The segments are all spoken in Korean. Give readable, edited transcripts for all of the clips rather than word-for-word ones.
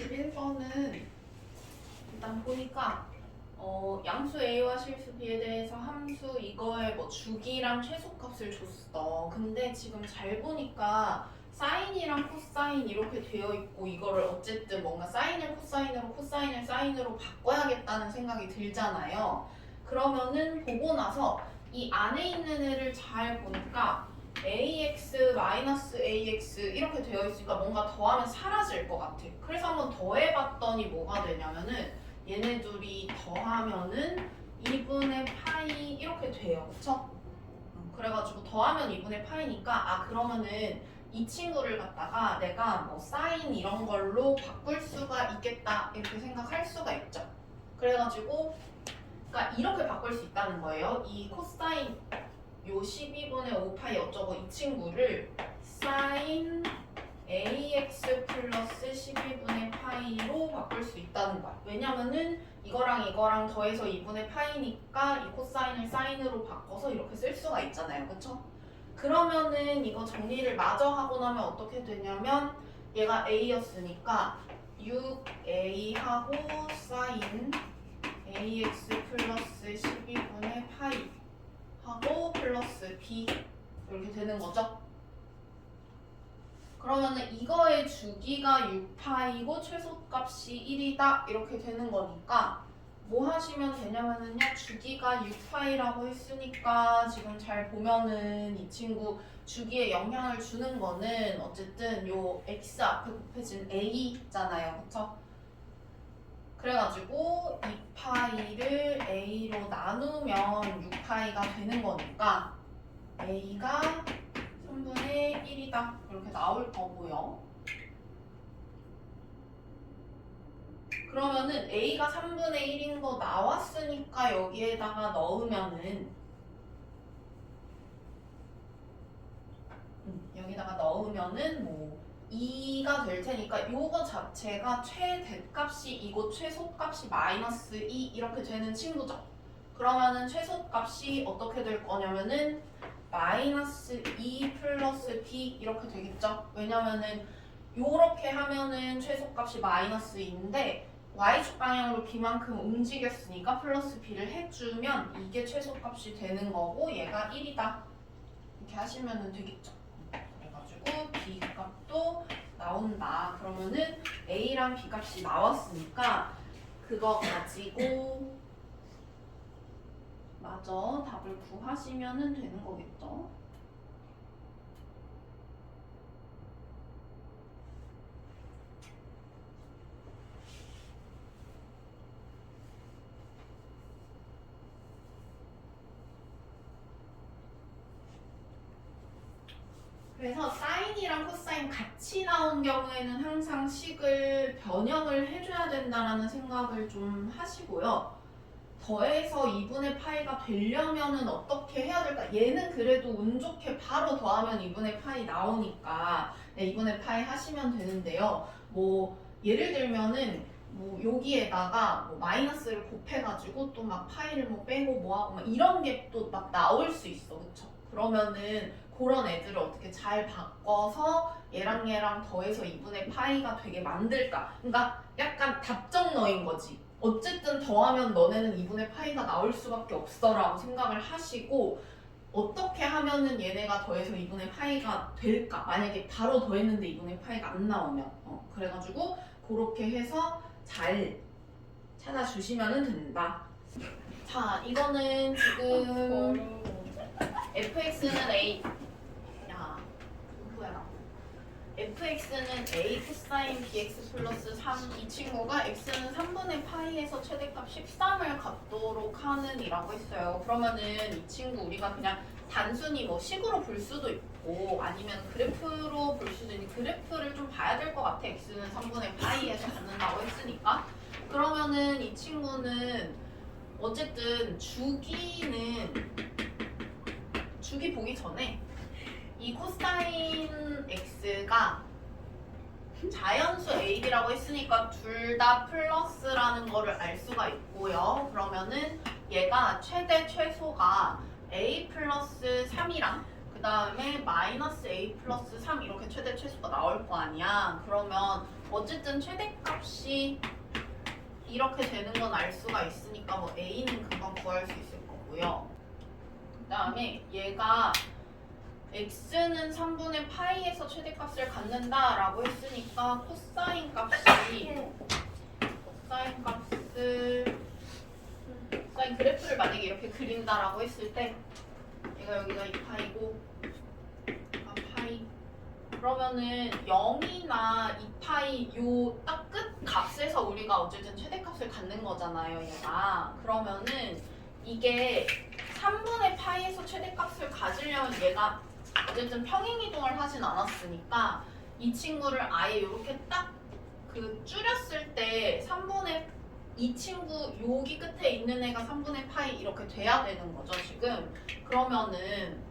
21번은 일단 보니까 양수 A와 실수 B에 대해서 함수 이거의 뭐 주기랑 최소값을 줬어. 근데 지금 잘 보니까 사인이랑 코사인 이렇게 되어 있고 이거를 어쨌든 뭔가 사인을 코사인으로 코사인을 사인으로 바꿔야겠다는 생각이 들잖아요. 그러면은 보고 나서 이 안에 있는 애를 잘 보니까 ax 마이너스 ax 이렇게 되어 있으니까 뭔가 더하면 사라질 것 같아. 그래서 한번 더해봤더니 뭐가 되냐면은 얘네 둘이 더하면은 2분의 파이 이렇게 돼요. 그쵸? 그래가지고 더하면 2분의 파이니까 그러면은 이 친구를 갖다가 내가 뭐 사인 이런 걸로 바꿀 수가 있겠다 이렇게 생각할 수가 있죠. 그래가지고 그러니까 이렇게 바꿀 수 있다는 거예요. 이 코사인 요 12분의 5파이 어쩌고 이 친구를 사인 ax 플러스 12분의 파이로 바꿀 수 있다는 거야. 왜냐면은 이거랑 이거랑 더해서 2분의 파이니까 이 코사인을 사인으로 바꿔서 이렇게 쓸 수가 있잖아요. 그쵸? 그러면은 이거 정리를 마저 하고 나면 어떻게 되냐면 얘가 a였으니까 6a하고 사인 ax 플러스 12분의 파이 하고 플러스 b 이렇게 되는 거죠. 그러면은 이거의 주기가 6파이고 최소값이 1이다 이렇게 되는 거니까 뭐 하시면 되냐면은요, 주기가 6파이라고 했으니까 지금 잘 보면은 이 친구 주기에 영향을 주는 거는 어쨌든 요 x 앞에 곱해진 a잖아요. 그쵸? 그래가지고 2파이를 a로 나누면 6파이가 되는 거니까 a가 3분의 1이다 이렇게 나올 거고요. 그러면은 a가 3분의 1인 거 나왔으니까 여기에다가 넣으면은 여기다가 넣으면은 뭐 2가 될 테니까 요거 자체가 최대값이 이고 최소값이 마이너스 2 이렇게 되는 친구죠. 그러면은 최소값이 어떻게 될 거냐면은 마이너스 2 플러스 b 이렇게 되겠죠. 왜냐면은 요렇게 하면은 최소값이 마이너스 2인데 y축 방향으로 b만큼 움직였으니까 플러스 b를 해주면 이게 최소값이 되는 거고 얘가 1이다 이렇게 하시면 되겠죠. 그래가지고 b 값도 나온다. 그러면은 a랑 b 값이 나왔으니까 그거 가지고 마저 답을 구하시면 되는 거겠죠. 그래서 사인이랑 코사인 같이 나온 경우에는 항상 식을 변형을 해줘야 된다라는 생각을 좀 하시고요. 더해서 2분의 파이가 되려면은 어떻게 해야 될까? 얘는 그래도 운 좋게 바로 더하면 2분의 파이 나오니까 2분의 파이 하시면 되는데요. 뭐 예를 들면은 뭐 여기에다가 뭐 마이너스를 곱해가지고 또 막 파이를 뭐 빼고 뭐하고 막 이런 게 또 막 나올 수 있어. 그쵸? 그러면은 그런 애들을 어떻게 잘 바꿔서 얘랑 얘랑 더해서 2분의 파이가 되게 만들까? 그러니까 약간 답정너인 거지. 어쨌든 더하면 너네는 2분의 파이가 나올 수밖에 없어 라고 생각을 하시고 어떻게 하면은 얘네가 더해서 2분의 파이가 될까? 만약에 바로 더했는데 2분의 파이가 안 나오면 그래가지고 그렇게 해서 잘 찾아주시면 된다. 자, 이거는 지금 fx는 a fx는 a 코사인 bx 플러스 3 이 친구가 x는 3분의 파이에서 최대값 13을 갖도록 하는 이라고 했어요. 그러면은 이 친구 우리가 그냥 단순히 뭐 식으로 볼 수도 있고 아니면 그래프로 볼 수도 있는 그래프를 좀 봐야 될 것 같아. x는 3분의 파이에서 갖는다고 했으니까. 그러면은 이 친구는 어쨌든 주기 보기 전에 이 코사인 x가 자연수 AB라고 했으니까 둘 다 플러스라는 거를 알 수가 있고요. 그러면은 얘가 최대 최소가 A 플러스 3이랑 그 다음에 마이너스 a 플러스 3 이렇게 최대 최소가 나올 거 아니야. 그러면 어쨌든 최대값이 이렇게 되는 건 알 수가 있으니까 뭐 a는 금방 구할 수 있을 거고요. 그 다음에 얘가 x는 3분의 파이에서 최대값을 갖는다라고 했으니까 코사인 값을 코사인 그래프를 만약에 이렇게 그린다라고 했을 때 얘가 여기가 2파이고 얘가 파이 그러면은 0이나 2파이 요 딱 끝 값에서 우리가 어쨌든 최대값을 갖는 거잖아요 얘가. 그러면은 이게 3분의 파이에서 최대값을 가지려면 얘가 어쨌든 평행이동을 하진 않았으니까 이 친구를 아예 이렇게 딱 그 줄였을 때 3분의 이 친구 여기 끝에 있는 애가 3분의 파이 이렇게 돼야 되는 거죠 지금. 그러면은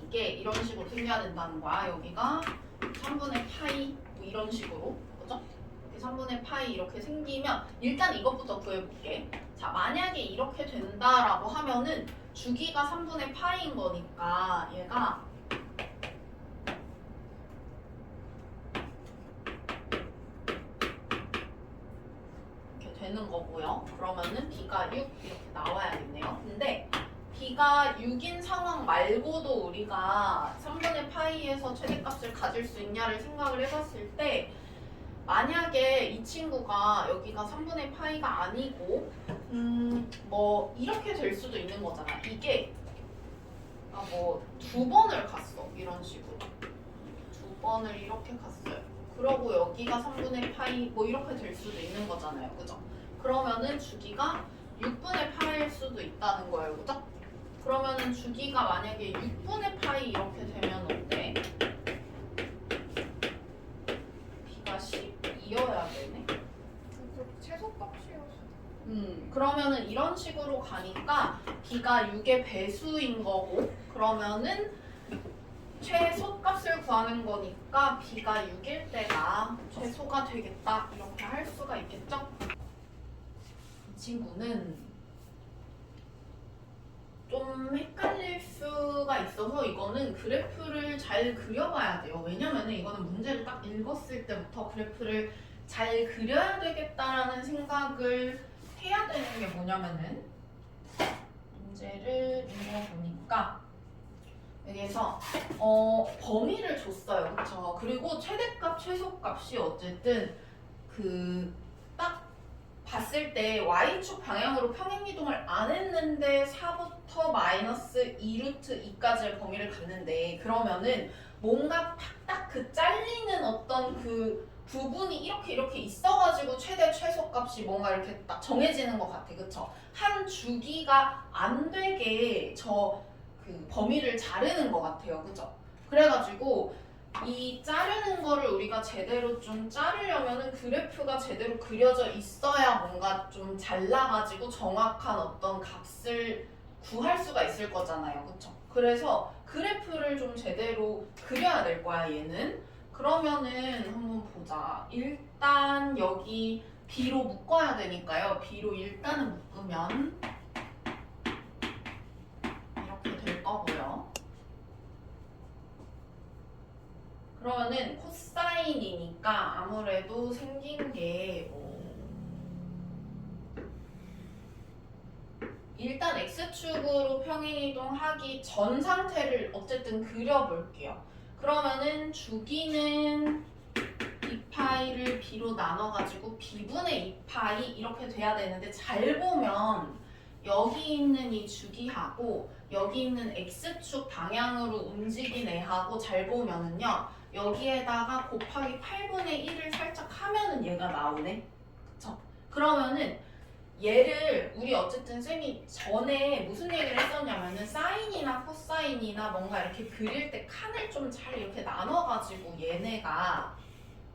이게 이런 식으로 생겨야 된다는 거야. 여기가 3분의 파이 뭐 이런 식으로 그죠? 이렇게 3분의 파이 이렇게 생기면 일단 이것부터 구해볼게. 자 만약에 이렇게 된다라고 하면은 주기가 3분의 파이인 거니까 얘가 이렇게 되는 거고요. 그러면은 b가 6 이렇게 나와야겠네요. 근데 b가 6인 상황 말고도 우리가 3분의 파이에서 최대값을 가질 수 있냐를 생각을 해봤을 때 만약에 이 친구가 여기가 3분의 파이가 아니고 뭐 이렇게 될 수도 있는 거잖아. 이게 뭐 2번을 갔어. 이런 식으로 2번을 이렇게 갔어요. 그러고 여기가 3분의 파이 뭐 이렇게 될 수도 있는 거잖아요. 그죠? 그러면은 주기가 6분의 파이일 수도 있다는 거예요. 그죠? 그러면은 주기가 만약에 6분의 파이 이렇게 되면 어때? b가 12여야 되네. 최소값이었어. 그러면은 이런 식으로 가니까 b가 6의 배수인 거고 그러면은 최소값을 구하는 거니까 b가 6일 때가 최소가 되겠다 이렇게 할 수가 있겠죠? 이 친구는 좀 헷갈릴 수가 있어서 이거는 그래프를 잘 그려봐야 돼요. 왜냐면은 이거는 문제를 딱 읽었을 때부터 그래프를 잘 그려야 되겠다라는 생각을 해야 되는 게 뭐냐면은 문제를 읽어보니까 여기에서 범위를 줬어요. 그쵸? 그리고 최대값, 최소값이 어쨌든 그 딱 봤을 때 y축 방향으로 평행이동을 안 했는데 4부터 마이너스 2루트 2까지의 범위를 갖는데 그러면은 뭔가 딱 그 잘리는 어떤 그 부분이 이렇게 있어가지고 최대 최소값이 뭔가 이렇게 딱 정해지는 것 같아. 그쵸? 한 주기가 안 되게 그 범위를 자르는 것 같아요. 그죠? 그래가지고 이 자르는 거를 우리가 제대로 좀 자르려면은 그래프가 제대로 그려져 있어야 뭔가 좀 잘라가지고 정확한 어떤 값을 구할 수가 있을 거잖아요. 그쵸? 그래서 그래프를 좀 제대로 그려야 될 거야, 얘는. 그러면은 한번 보자. 일단 여기 b로 묶어야 되니까요. b로 일단은 묶으면 이렇게 될 거고요. 그러면은 코사인이니까 아무래도 생긴 게 일단 x축으로 평행이동하기 전 상태를 어쨌든 그려볼게요. 그러면은 주기는 2파이를 b로 나눠가지고 b분의 2파이 이렇게 돼야 되는데 잘 보면 여기 있는 이 주기하고 여기 있는 x축 방향으로 움직인 애하고 잘 보면은요 여기에다가 곱하기 8분의 1을 살짝 하면은 얘가 나오네. 그쵸? 그러면은 얘를 우리 어쨌든 쌤이 전에 무슨 얘기를 했었냐면은 사인이나 코사인이나 뭔가 이렇게 그릴 때 칸을 좀 잘 이렇게 나눠가지고 얘네가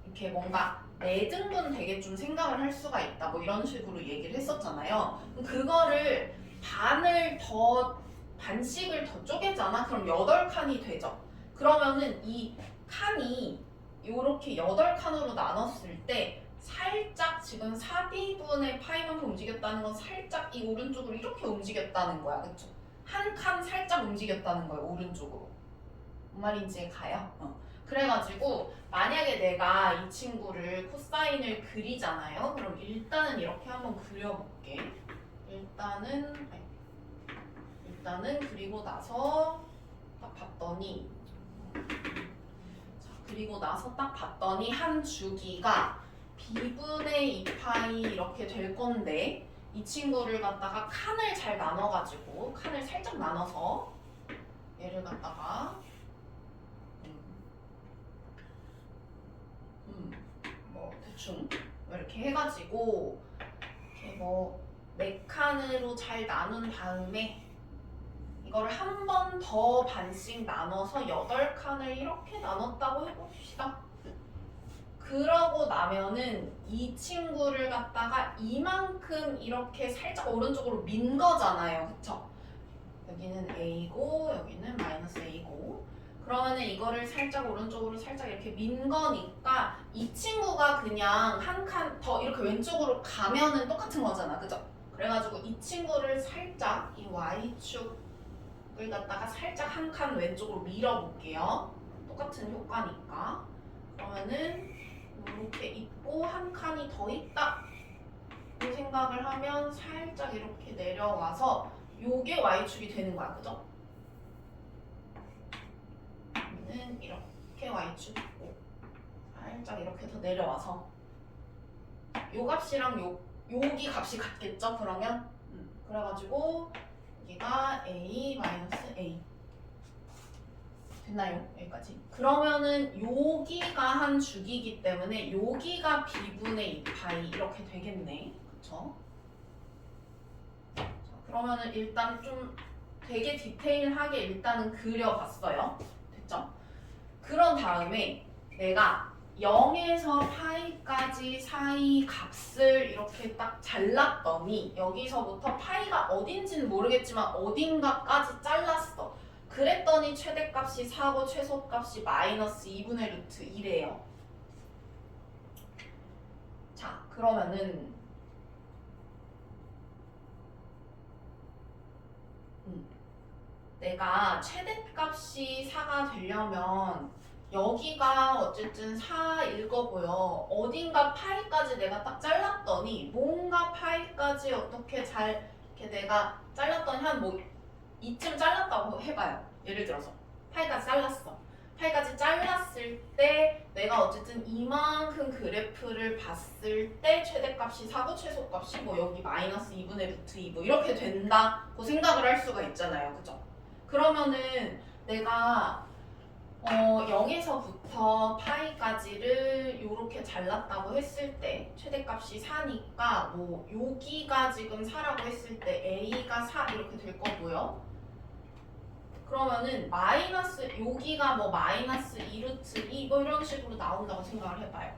이렇게 뭔가 4등분 되게 좀 생각을 할 수가 있다 뭐 이런 식으로 얘기를 했었잖아요. 그거를 반씩을 더 쪼개잖아. 그럼 8칸이 되죠. 그러면은 이 칸이 이렇게 8칸으로 나눴을 때 살짝 지금 4b분의 파이만큼 움직였다는 건 살짝 이 오른쪽으로 이렇게 움직였다는 거야. 그쵸? 한 칸 살짝 움직였다는 거예요. 오른쪽으로. 뭔 말인지 가요? 그래가지고 만약에 내가 이 친구를 코사인을 그리잖아요. 그럼 일단은 이렇게 한번 그려볼게. 일단은 그리고 나서 딱 봤더니 한 주기가 b분의 2파이 이렇게 될 건데 이 친구를 갖다가 칸을 잘 나눠가지고 칸을 살짝 나눠서 얘를 갖다가 뭐 대충 이렇게 해가지고 이렇게 뭐 4칸으로 잘 나눈 다음에 이거를 한 번 더 반씩 나눠서 8칸을 이렇게 나눴다고 해봅시다. 그러고 나면은 이 친구를 갖다가 이만큼 이렇게 살짝 오른쪽으로 민 거잖아요. 그쵸? 여기는 A고 여기는 마이너스 A고 그러면은 이거를 살짝 오른쪽으로 살짝 이렇게 민 거니까 이 친구가 그냥 한 칸 더 이렇게 왼쪽으로 가면은 똑같은 거잖아. 그죠? 그래가지고 이 친구를 살짝 이 Y축을 갖다가 살짝 한 칸 왼쪽으로 밀어볼게요. 똑같은 효과니까. 그러면은 이렇게 있고 한 칸이 더 있다 이 생각을 하면 살짝 이렇게 내려와서 요게 Y축이 되는 거야. 그죠? 그러면은 이렇게 Y축 있고 살짝 이렇게 더 내려와서 요 값이랑 여기 값이 같겠죠? 그러면 그래가지고 여기가 A 마이너스 A 됐나요? 여기까지. 그러면은 여기가 한 주기이기 때문에 여기가 b분의 2파이 이렇게 되겠네. 그쵸? 자, 그러면은 일단 좀 되게 디테일하게 일단은 그려봤어요. 됐죠? 그런 다음에 내가 0에서 파이까지 사이 값을 이렇게 딱 잘랐더니 여기서부터 파이가 어딘지는 모르겠지만 어딘가까지 잘랐어. 그랬더니 최대값이 4고 최소값이 마이너스 2분의 루트 1이에요. 자, 그러면은 내가 최대값이 4가 되려면 여기가 어쨌든 4일 거고요. 어딘가 파이까지 내가 딱 잘랐더니 뭔가 파이까지 어떻게 잘 이렇게 내가 잘랐더니 한 뭐 이쯤 잘랐다고 해봐요. 예를 들어서 파이까지 잘랐어. 파이까지 잘랐을 때 내가 어쨌든 이만큼 그래프를 봤을 때 최대값이 4고 최소값이 뭐 여기 마이너스 2분의 루트 2 뭐 이렇게 된다고 생각을 할 수가 있잖아요. 그죠? 그러면은 내가 0에서부터 파이까지를 이렇게 잘랐다고 했을 때 최대값이 4니까 뭐 여기가 지금 4라고 했을 때 A가 4 이렇게 될 거고요. 그러면은 마이너스 여기가 뭐 마이너스 2루트 2 뭐 이런 식으로 나온다고 생각을 해봐요.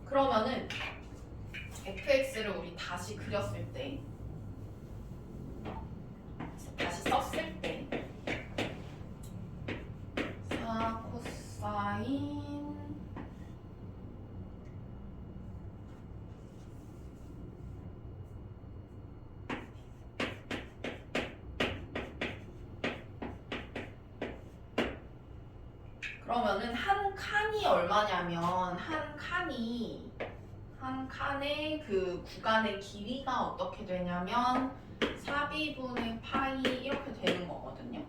그러면은 fx를 우리 다시 그렸을 때 다시 썼을 때 4 코사인 그러면은 한 칸이 얼마냐면 한 칸의 그 구간의 길이가 어떻게 되냐면 4b분의 파이 이렇게 되는 거거든요.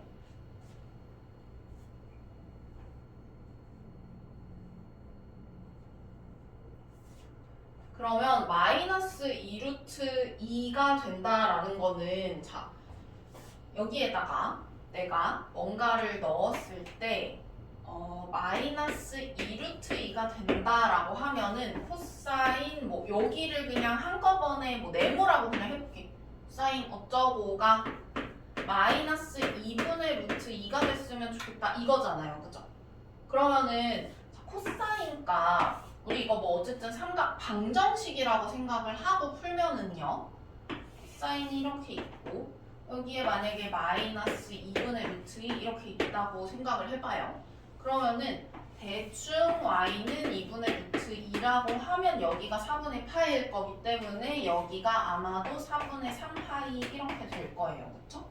그러면 마이너스 2루트 2가 된다라는 거는 자 여기에다가 내가 뭔가를 넣었을 때 마이너스 2루트 2가 된다라고 하면은 코사인 뭐 여기를 그냥 한꺼번에 뭐 네모라고 그냥 해볼게. 코사인 어쩌고가 마이너스 2분의 루트 2가 됐으면 좋겠다 이거잖아요. 그죠? 그러면은 코사인 값 우리 이거 뭐 어쨌든 삼각 방정식이라고 생각을 하고 풀면은요. 코사인이 이렇게 있고 여기에 만약에 마이너스 2분의 루트 2 이렇게 있다고 생각을 해봐요. 그러면은 대충 y는 2분의 루트 2라고 하면 여기가 4분의 파이일 거기 때문에 여기가 아마도 4분의 3파이 이렇게 될 거예요. 그쵸?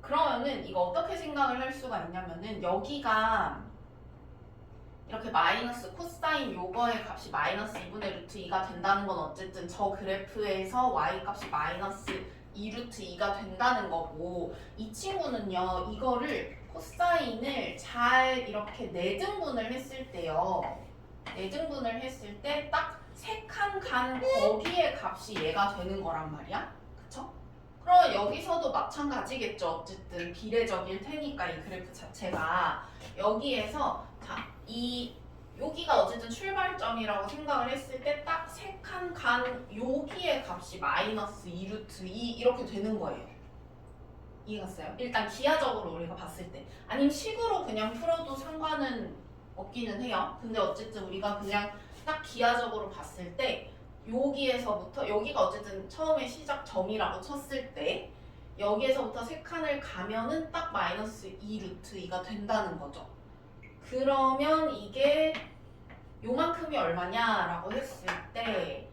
그러면은 이거 어떻게 생각을 할 수가 있냐면은 여기가 이렇게 마이너스 코사인 요거의 값이 마이너스 2분의 루트 2가 된다는 건 어쨌든 저 그래프에서 y 값이 마이너스 2 루트 2가 된다는 거고, 이 친구는요 이거를 코사인을 잘 이렇게 내등분을 했을 때요, 내등분을 했을 때 딱 세 칸 간 거기에 값이 얘가 되는 거란 말이야. 그쵸? 그럼 여기서도 마찬가지겠죠. 어쨌든 비례적일 테니까 이 그래프 자체가 여기에서 자, 여기가 어쨌든 출발점이라고 생각을 했을 때 딱 세 칸 간 여기의 값이 마이너스 2 루트 2 이렇게 되는 거예요. 이해갔어요? 일단 기하적으로 우리가 봤을 때. 아니면 식으로 그냥 풀어도 상관은 없기는 해요. 근데 어쨌든 우리가 그냥 딱 기하적으로 봤을 때 여기에서부터, 여기가 어쨌든 처음에 시작점이라고 쳤을 때 여기에서부터 세 칸을 가면은 딱 마이너스 2 루트 2가 된다는 거죠. 그러면 이게 요만큼이 얼마냐라고 했을 때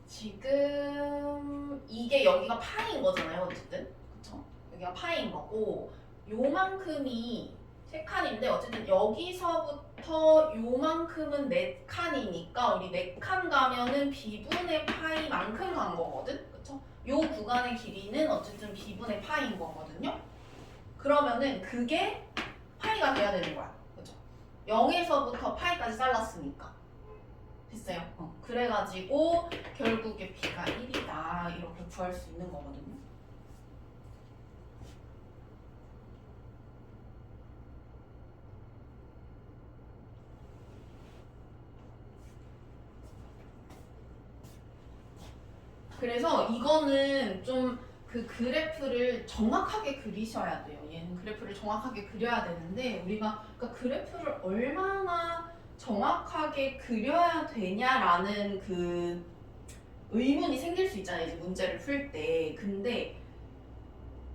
지금 이게 여기가 파인 거잖아요. 어쨌든 그쵸? 여기가 파인 거고 요만큼이 세 칸인데 어쨌든 여기서부터 요만큼은 네 칸이니까 우리 네 칸 가면은 b분의 파이만큼 간 거거든. 그쵸? 요 구간의 길이는 어쨌든 b분의 파이인 거거든요. 그러면은 그게 파이가 돼야 되는 거야. 0에서부터 파이까지 잘랐으니까 됐어요. 그래가지고 결국에 b가 1이다 이렇게 구할 수 있는 거거든요. 그래서 이거는 좀 그 그래프를 정확하게 그리셔야 돼요. 얘는 그래프를 정확하게 그려야 되는데 우리가 그러니까 그래프를 얼마나 정확하게 그려야 되냐라는 그 의문이 생길 수 있잖아요. 이제 문제를 풀 때. 근데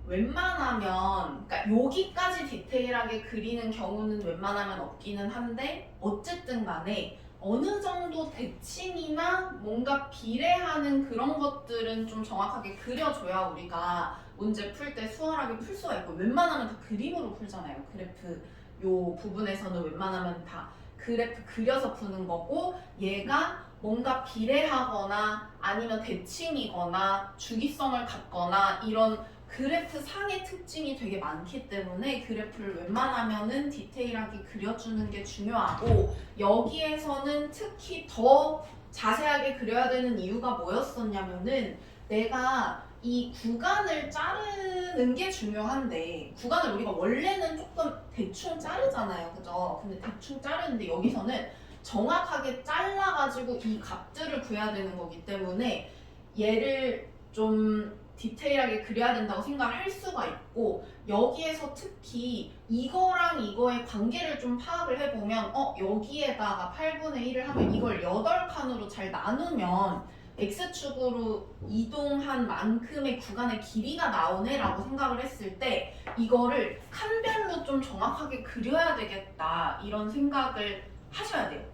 웬만하면 그러니까 여기까지 디테일하게 그리는 경우는 웬만하면 없기는 한데 어쨌든 간에 어느 정도 대칭이나 뭔가 비례하는 그런 것들은 좀 정확하게 그려줘야 우리가 문제 풀 때 수월하게 풀 수가 있고, 웬만하면 다 그림으로 풀잖아요. 그래프 요 부분에서는 웬만하면 다 그래프 그려서 푸는 거고, 얘가 뭔가 비례하거나 아니면 대칭이거나 주기성을 갖거나 이런 그래프 상의 특징이 되게 많기 때문에 그래프를 웬만하면은 디테일하게 그려주는 게 중요하고, 여기에서는 특히 더 자세하게 그려야 되는 이유가 뭐였었냐면은 내가 이 구간을 자르는 게 중요한데, 구간을 우리가 원래는 조금 대충 자르잖아요. 그죠? 근데 대충 자르는데 여기서는 정확하게 잘라가지고 이 값들을 구해야 되는 거기 때문에 얘를 좀 디테일하게 그려야 된다고 생각을 할 수가 있고, 여기에서 특히 이거랑 이거의 관계를 좀 파악을 해보면 여기에다가 8분의 1을 하면 이걸 8칸으로 잘 나누면 x축으로 이동한 만큼의 구간의 길이가 나오네 라고 생각을 했을 때 이거를 칸별로 좀 정확하게 그려야 되겠다 이런 생각을 하셔야 돼요.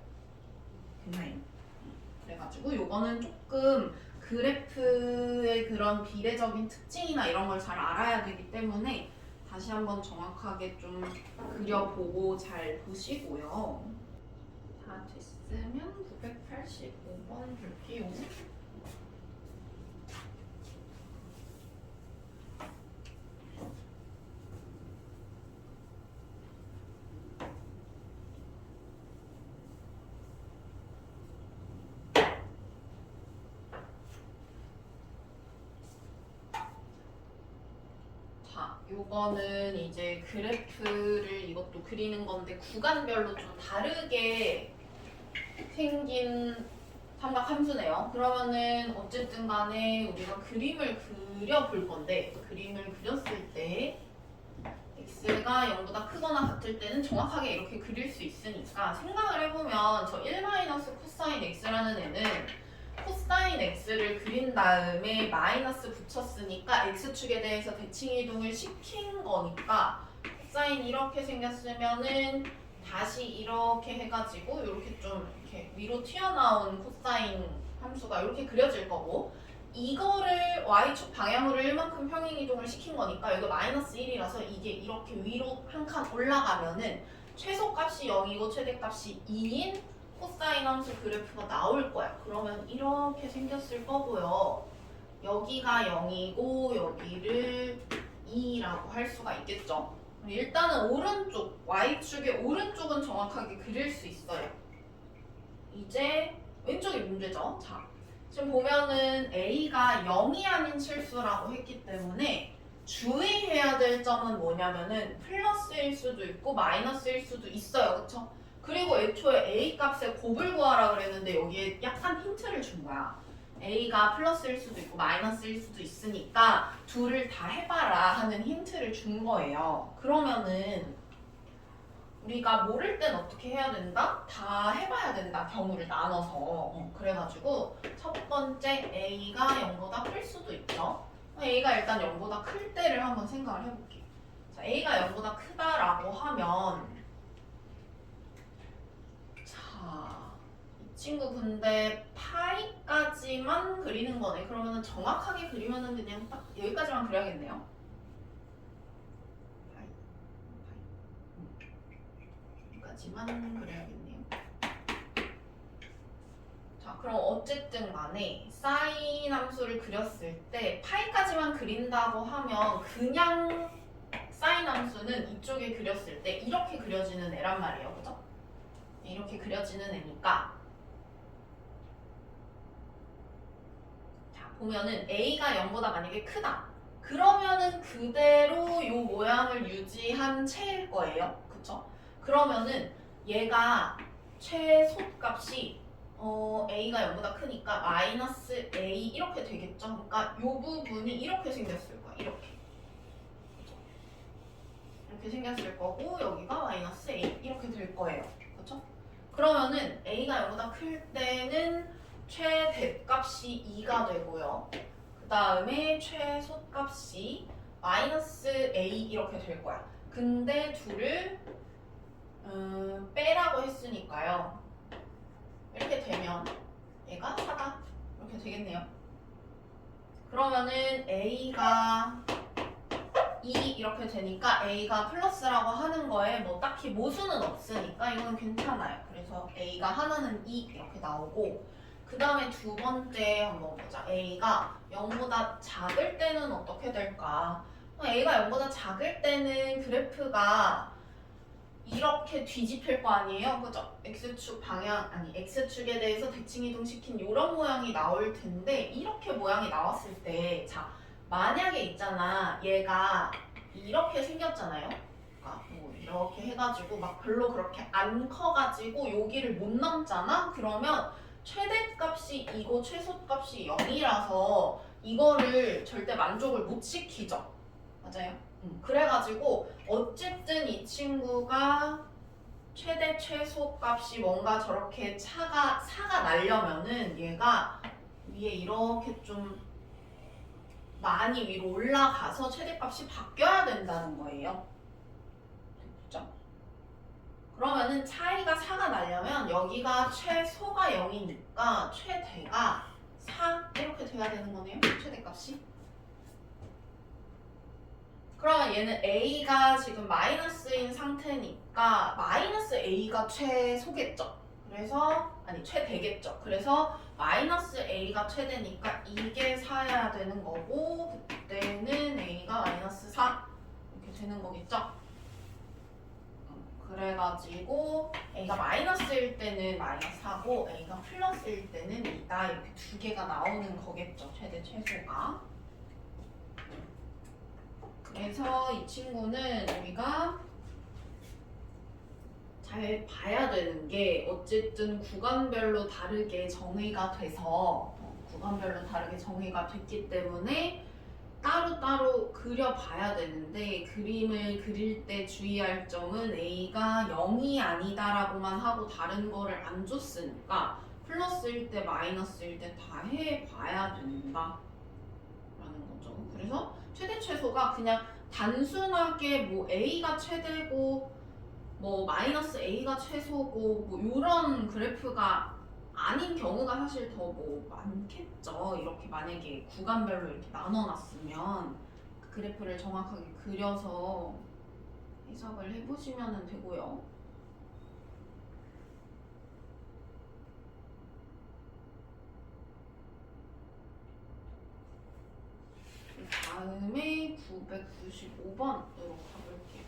됐나요? 그래가지고 요거는 조금 그래프의 그런 비례적인 특징이나 이런 걸 잘 알아야 되기 때문에 다시 한번 정확하게 좀 그려보고 잘 보시고요. 다 됐으면 985번 볼게요. 요거는 이제 그래프를 이것도 그리는 건데 구간별로 좀 다르게 생긴 삼각함수네요. 그러면은 어쨌든 간에 우리가 그림을 그려볼 건데, 그림을 그렸을 때 x가 0보다 크거나 같을 때는 정확하게 이렇게 그릴 수 있으니까 생각을 해보면 저 1 코사인 x라는 애는 코사인 x를 그린 다음에 마이너스 붙였으니까 x축에 대해서 대칭 이동을 시킨 거니까 코사인 이렇게 생겼으면은 다시 이렇게 해가지고 이렇게 좀 이렇게 위로 튀어나온 코사인 함수가 이렇게 그려질 거고, 이거를 y축 방향으로 1만큼 평행이동을 시킨 거니까 여기 마이너스 1이라서 이게 이렇게 위로 한 칸 올라가면은 최소값이 0이고 최대값이 2인 코사인 함수 그래프가 나올 거야. 그러면 이렇게 생겼을 거고요. 여기가 0이고 여기를 2라고 할 수가 있겠죠. 일단은 오른쪽, y축의 오른쪽은 정확하게 그릴 수 있어요. 이제 왼쪽이 문제죠. 자, 지금 보면은 a가 0이 아닌 실수라고 했기 때문에 주의해야 될 점은 뭐냐면은 플러스일 수도 있고 마이너스일 수도 있어요. 그쵸? 그리고 애초에 a 값의 곱을 구하라 그랬는데 여기에 약간 힌트를 준 거야. a가 플러스일 수도 있고 마이너스일 수도 있으니까 둘을 다 해봐라 하는 힌트를 준 거예요. 그러면은 우리가 모를 땐 어떻게 해야 된다? 다 해봐야 된다. 경우를 나눠서. 그래가지고 첫 번째 a가 0보다 클 수도 있죠. a가 일단 0보다 클 때를 한번 생각을 해볼게요. 자, a가 0보다 크다라고 하면 자, 이 친구 근데 파이까지만 그리는 거네. 그러면은 정확하게 그리면은 그냥 딱 여기까지만 그려야겠네요. 여기까지만 그려야겠네요. 자, 그럼 어쨌든 간에 사인 함수를 그렸을 때 파이까지만 그린다고 하면 그냥 사인 함수는 이쪽에 그렸을 때 이렇게 그려지는 애란 말이에요. 그죠? 이렇게 그려지는 애니까 자, 보면은 a가 0보다 만약에 크다. 그러면은 그대로 요 모양을 유지한 채일 거예요. 그쵸? 그러면은 얘가 최소값이 a가 0보다 크니까 마이너스 a 이렇게 되겠죠? 그러니까 요 부분이 이렇게 생겼을 거야. 이렇게. 그쵸? 이렇게 생겼을 거고 여기가 마이너스 a 이렇게 될 거예요. 그쵸? 그러면은 a가 0보다 클 때는 최대값이 2가 되고요. 그 다음에 최소값이 마이너스 a 이렇게 될 거야. 근데 둘을 빼라고 했으니까요. 이렇게 되면 얘가 4다 이렇게 되겠네요. 그러면은 a가 2 이렇게 되니까 a가 플러스라고 하는 거에 뭐 딱히 모수는 없으니까 이건 괜찮아요. 그래서 a가 하나는 2 이렇게 나오고, 그 다음에 두 번째 한번 보자. a가 0보다 작을 때는 어떻게 될까? a가 0보다 작을 때는 그래프가 이렇게 뒤집힐 거 아니에요? 그죠? x축 방향, 아니 x축에 대해서 대칭 이동시킨 이런 모양이 나올 텐데, 이렇게 모양이 나왔을 때 자, 만약에 있잖아, 얘가 이렇게 생겼잖아요. 그러니까 뭐 이렇게 해가지고 막 별로 그렇게 안 커가지고 여기를 못 넘잖아? 그러면 최대값이 2고 최소값이 0이라서 이거를 절대 만족을 못 시키죠. 맞아요? 그래가지고 어쨌든 이 친구가 최대 최소값이 뭔가 저렇게 사가 나려면은 얘가 위에 이렇게 좀 많이 위로 올라가서 최대값이 바뀌어야 된다는 거예요. 됐죠? 그러면은 차이가 4가 나려면 여기가 최소가 0이니까 최대가 4 이렇게 돼야 되는 거네요. 최대값이. 그러면 얘는 a가 지금 마이너스인 상태니까 마이너스 a가 최소겠죠. 그래서 아니 최대겠죠. 그래서 마이너스 a가 최대니까 이게 4여야 되는 거고, 그때는 a가 마이너스 4 이렇게 되는 거겠죠. 그래가지고 a가 마이너스일 때는 마이너스 4고 a가 플러스일 때는 2다 이렇게 두 개가 나오는 거겠죠. 최대 최소가. 그래서 이 친구는 우리가 잘 봐야 되는 게 어쨌든 구간별로 다르게 정의가 돼서 구간별로 다르게 정의가 됐기 때문에 따로따로 그려봐야 되는데, 그림을 그릴 때 주의할 점은 a가 0이 아니다라고만 하고 다른 거를 안 줬으니까 플러스일 때 마이너스일 때 다 해봐야 된다 라는 거죠. 그래서 최대 최소가 그냥 단순하게 뭐 A가 최대고 뭐 마이너스 A가 최소고 뭐 이런 그래프가 아닌 경우가 사실 더 뭐 많겠죠. 이렇게 만약에 구간별로 이렇게 나눠놨으면 그 그래프를 정확하게 그려서 해석을 해보시면 되고요. 다음에 995번으로 가볼게요.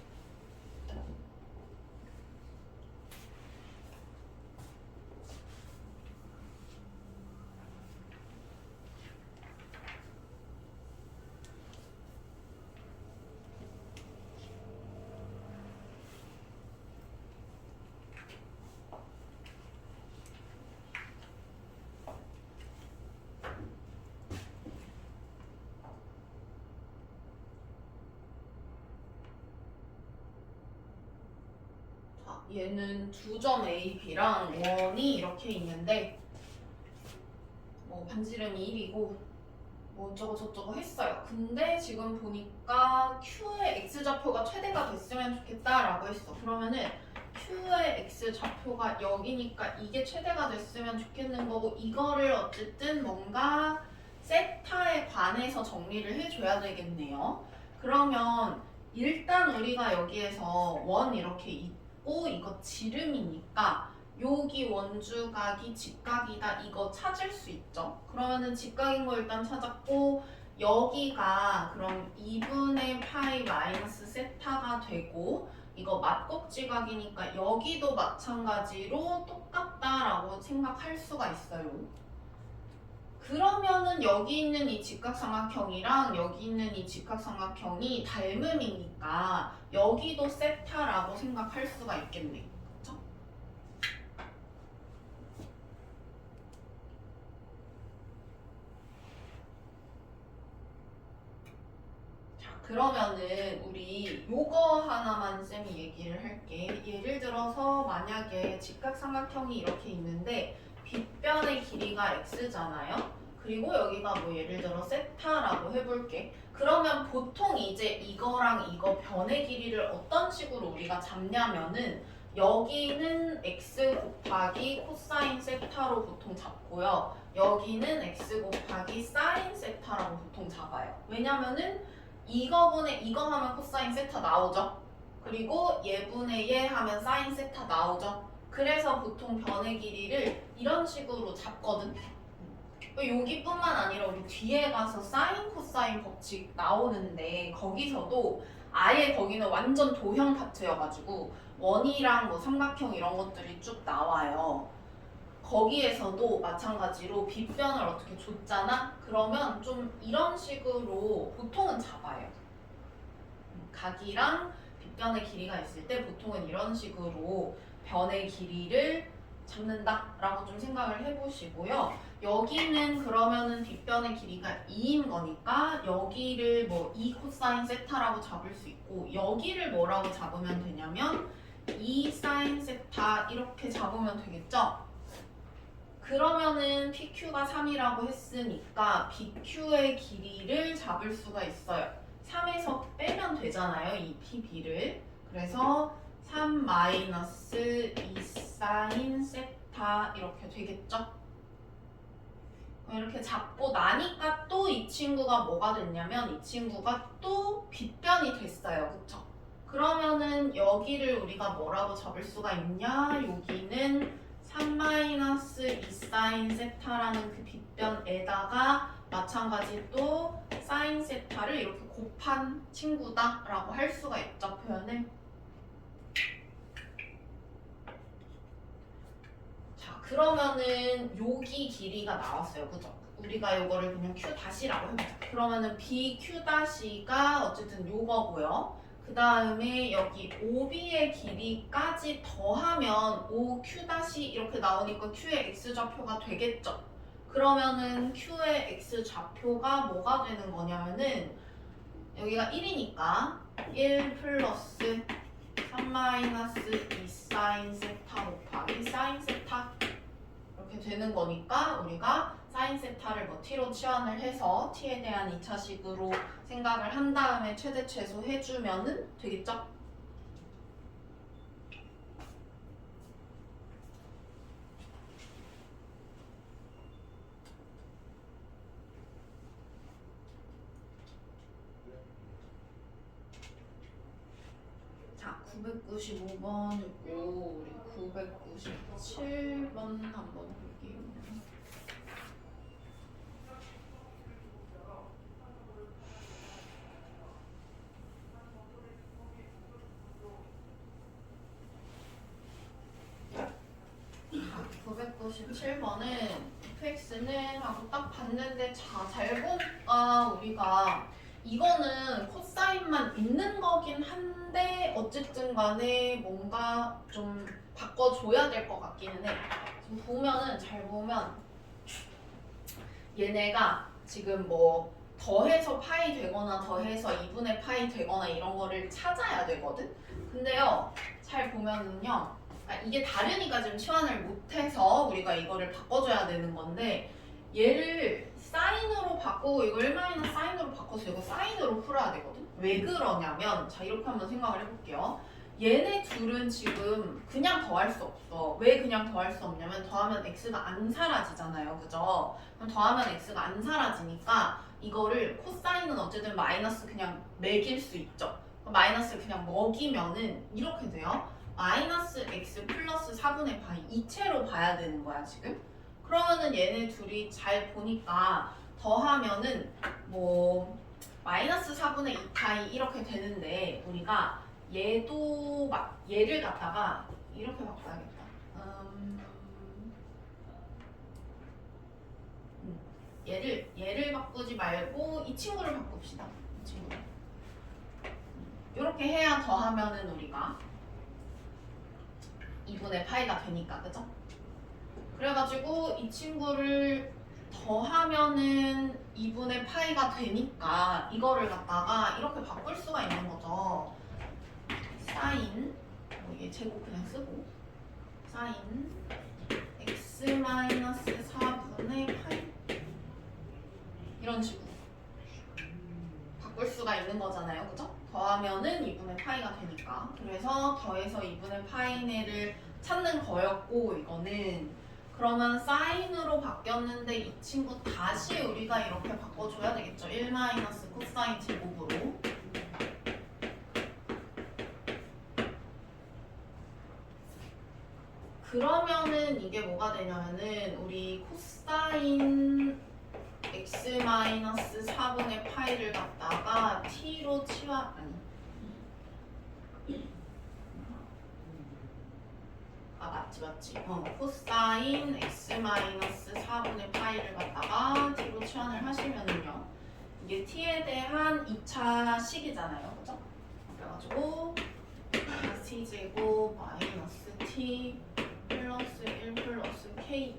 얘는 2점 A, B랑 원이 이렇게 있는데 뭐 반지름이 1이고 뭐 어쩌고 저쩌고 했어요. 근데 지금 보니까 Q의 X좌표가 최대가 됐으면 좋겠다라고 했어. 그러면은 Q의 X좌표가 여기니까 이게 최대가 됐으면 좋겠는 거고 이거를 어쨌든 뭔가 세타에 관해서 정리를 해줘야 되겠네요. 그러면 일단 우리가 여기에서 원 이렇게 있고 이거 지름이니까 여기 원주각이 직각이다 이거 찾을 수 있죠. 그러면은 직각인 거 일단 찾았고 여기가 그럼 2분의 파이 마이너스 세타가 되고 이거 맞꼭지각이니까 여기도 마찬가지로 똑같다라고 생각할 수가 있어요. 그러면은 여기 있는 이 직각삼각형이랑 여기 있는 이 직각삼각형이 닮음이니까 여기도 세타라고 생각할 수가 있겠네. 그쵸? 자, 그러면은 우리 요거 하나만 쌤이 얘기를 할게. 예를 들어서 만약에 직각삼각형이 이렇게 있는데 빗변의 길이가 x잖아요. 그리고 여기가 뭐 예를 들어 세타라고 해볼게. 그러면 보통 이제 이거랑 이거 변의 길이를 어떤 식으로 우리가 잡냐면은 여기는 x 곱하기 코사인 세타로 보통 잡고요. 여기는 x 곱하기 사인 세타라고 보통 잡아요. 왜냐면은 이거분의 이거 하면 코사인 세타 나오죠. 그리고 얘분의 얘 하면 사인 세타 나오죠. 그래서 보통 변의 길이를 이런 식으로 잡거든. 여기뿐만 아니라 우리 뒤에 가서 사인 코사인 법칙 나오는데 거기서도 아예 거기는 완전 도형 파트여가지고 원이랑 뭐 삼각형 이런 것들이 쭉 나와요. 거기에서도 마찬가지로 빗변을 어떻게 줬잖아? 그러면 좀 이런 식으로 보통은 잡아요. 각이랑 빗변의 길이가 있을 때 보통은 이런 식으로 변의 길이를 잡는다라고 좀 생각을 해보시고요. 여기는 그러면은 빗변의 길이가 2인 거니까 여기를 뭐 2 코사인 세타라고 잡을 수 있고 여기를 뭐라고 잡으면 되냐면 2 사인 세타 이렇게 잡으면 되겠죠? 그러면은 PQ가 3이라고 했으니까 BQ의 길이를 잡을 수가 있어요. 3에서 빼면 되잖아요. 이 PB를. 그래서 3 마이너스 2 사인 세타 이렇게 되겠죠? 이렇게 잡고 나니까 또 이 친구가 뭐가 됐냐면 이 친구가 또 빗변이 됐어요. 그쵸? 그러면은 여기를 우리가 뭐라고 잡을 수가 있냐? 여기는 3-2 사인 세타라는 그 빗변에다가 마찬가지 또 사인 세타를 이렇게 곱한 친구다라고 할 수가 있죠, 표현을. 자, 그러면은 여기 길이가 나왔어요, 그죠? 우리가 이거를 그냥 Q 다시라고 해보자. 그러면은 BQ 다시가 어쨌든 요거고요. 그 다음에 여기 OB의 길이까지 더하면 OQ 다시 이렇게 나오니까 Q의 X좌표가 되겠죠. 그러면은 Q의 X좌표가 뭐가 되는 거냐면은 여기가 1이니까 1 플러스 3 마이너스 2 사인 세타 곱하기 사인 세타 이렇게 되는 거니까 우리가 사인 세타를 뭐 t로 치환을 해서 t에 대한 2차식으로 생각을 한 다음에 최대 최소 해주면은 되겠죠? 자, 995번이고 우리 997번 한번 볼게요. 자, 997번은 fx는 하고 딱 봤는데 잘 보니까 우리가 이거는 코사인만 있는 거긴 한데 어쨌든 간에 뭔가 좀 바꿔줘야 될 것 같기는 해. 지금 보면은 잘 보면 얘네가 지금 뭐 더해서 파이 되거나 더해서 2분의 파이 되거나 이런 거를 찾아야 되거든? 근데요, 잘 보면은요, 이게 다르니까 지금 치환을 못해서 우리가 이거를 바꿔줘야 되는 건데 얘를 사인으로 바꾸고 이거 1 사인으로 바꿔서 이거 사인으로 풀어야 되거든? 왜 그러냐면 자 이렇게 한번 생각을 해볼게요. 얘네 둘은 지금 그냥 더할 수 없어. 왜 그냥 더할 수 없냐면 더하면 x가 안 사라지잖아요. 그죠? 그럼 더하면 x가 안 사라지니까 이거를 코사인은 어쨌든 마이너스 그냥 매길 수 있죠. 마이너스를 그냥 먹이면은 이렇게 돼요. 마이너스 x 플러스 4분의 파이 이체로 봐야 되는 거야 지금. 그러면은 얘네 둘이 잘 보니까 더하면은 뭐 마이너스 4분의 2파이 이렇게 되는데 우리가 얘도 막 얘를 갖다가 이렇게 바꿔야겠다. 얘를 바꾸지 말고 이 친구를 바꿉시다. 이 친구. 이렇게 해야 더하면은 우리가 2분의 파이가 되니까 그죠? 그래가지고 이 친구를 더하면은 2분의 파이가 되니까 이거를 갖다가 이렇게 바꿀 수가 있는 거죠. 사인 얘 제곱 그냥 쓰고 사인 x-4분의 파이 이런 식으로 바꿀 수가 있는 거잖아요. 그죠? 더하면은 2분의 파이가 되니까 그래서 더해서 2분의 파이네를 찾는 거였고 이거는 그러면 사인으로 바뀌었는데 이 친구 다시 우리가 이렇게 바꿔줘야 되겠죠. 1 코사인 제곱으로. 그러면은 이게 뭐가 되냐면은 우리 코사인 x-4분의 파이를 갖다가 t로 치환 맞지. 코사인 x-4분의 파이를 갖다가 t로 치환을 하시면은요. 이게 t에 대한 2차식이잖아요. 그죠? 그래가지고 t 제곱 마이너스 t 플러스 1 플러스 k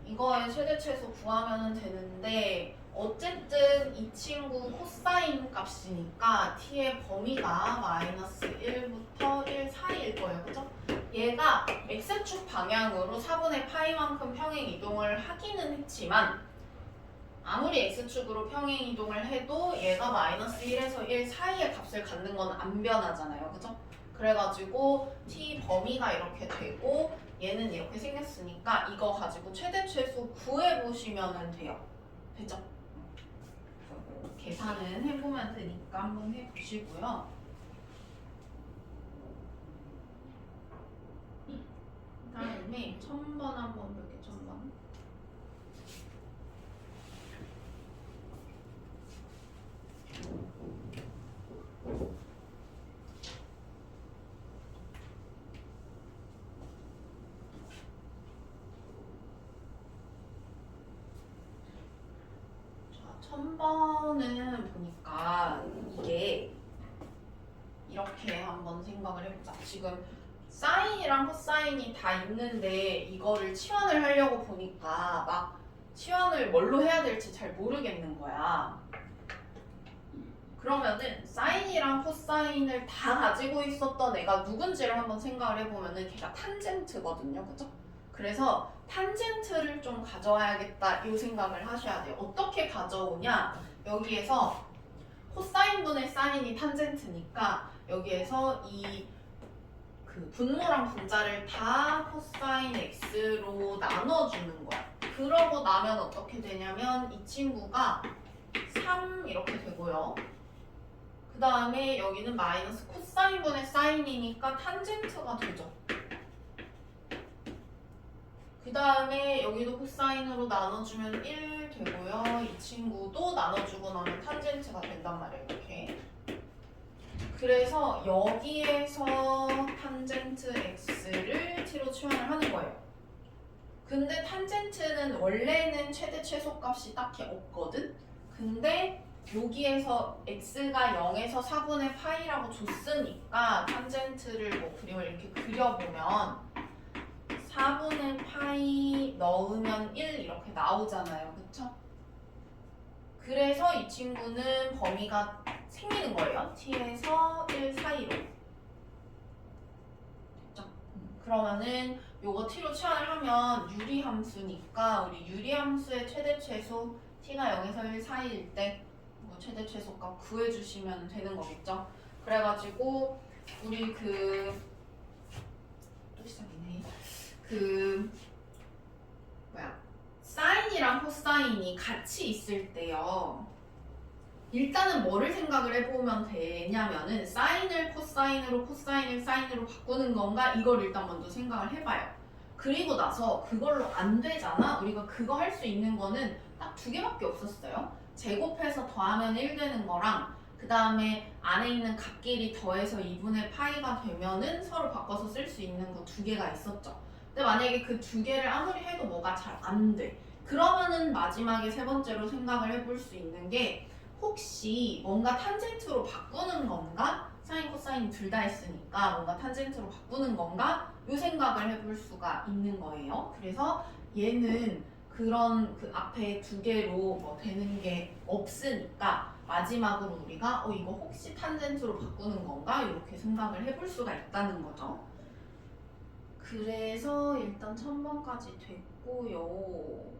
이거의 최대 최소 구하면 되는데 어쨌든 이 친구 코사인 값이니까 t의 범위가 마이너스 1부터 1 사이일 거예요. 그죠? 얘가 x축 방향으로 4분의 파이만큼 평행 이동을 하기는 했지만 아무리 x축으로 평행 이동을 해도 얘가 마이너스 1에서 1 사이의 값을 갖는 건 안 변하잖아요. 그죠? 그래가지고 t 범위가 이렇게 되고 얘는 이렇게 생겼으니까 이거 가지고 최대 최소 구해보시면 돼요. 되죠? 계산은 해보면 되니까 한번 해보시고요. 다음에 1000번 한번 볼게요. 1000번. 자, 1000번은 보니까 이게 이렇게 한번 생각을 해보자. 지금 사인이랑 코사인이 다 있는데 이거를 치환을 하려고 보니까 막 치환을 뭘로 해야 될지 잘 모르겠는 거야. 그러면은 사인이랑 코사인을 다 가지고 있었던 애가 누군지를 한번 생각을 해보면은 걔가 탄젠트거든요. 그죠? 그래서 탄젠트를 좀 가져와야겠다 이 생각을 하셔야 돼요. 어떻게 가져오냐? 여기에서 코사인분의 사인이 탄젠트니까 여기에서 이 그 분모랑 분자를 다 코사인 x로 나눠주는 거야. 그러고 나면 어떻게 되냐면 이 친구가 3 이렇게 되고요. 그 다음에 여기는 마이너스 코사인분의 사인이니까 탄젠트가 되죠. 그 다음에 여기도 코사인으로 나눠주면 1 되고요. 이 친구도 나눠주고 나면 탄젠트가 된단 말이에요. 이렇게. 그래서 여기에서 탄젠트 x를 t로 치환을 하는 거예요. 근데 탄젠트는 원래는 최대 최소값이 딱히 없거든? 근데 여기에서 x가 0에서 4분의 파이라고 줬으니까 탄젠트를 뭐 그림을 이렇게 그려보면 4분의 파이 넣으면 1 이렇게 나오잖아요. 그쵸? 그래서 이 친구는 범위가 생기는 거예요. t에서 1 사이로. 됐죠? 그러면은 요거 t로 치환을 하면 유리함수니까 우리 유리함수의 최대 최소 t가 0에서 1 사이일 때 최대 최소값 구해주시면 되는 거겠죠? 그래가지고 우리 또 시작이네. 사인이랑 코사인이 같이 있을 때요. 일단은 뭐를 생각을 해보면 되냐면은 사인을 코사인으로 코사인을 사인으로 바꾸는 건가 이걸 일단 먼저 생각을 해봐요. 그리고 나서 그걸로 안 되잖아. 우리가 그거 할 수 있는 거는 딱 2개밖에 없었어요. 제곱해서 더하면 1 되는 거랑 그 다음에 안에 있는 값끼리 더해서 2분의 파이가 되면은 서로 바꿔서 쓸 수 있는 거 2개가 있었죠. 근데 만약에 그 2개를 아무리 해도 뭐가 잘 안 돼. 그러면은 마지막에 3번째로 생각을 해볼 수 있는 게 혹시 뭔가 탄젠트로 바꾸는 건가? 사인, 코사인 둘 다 있으니까 뭔가 탄젠트로 바꾸는 건가? 이 생각을 해볼 수가 있는 거예요. 그래서 얘는 그런 그 앞에 2개로 뭐 되는 게 없으니까 마지막으로 우리가 이거 혹시 탄젠트로 바꾸는 건가? 이렇게 생각을 해볼 수가 있다는 거죠. 그래서 일단 1000번까지 됐고요.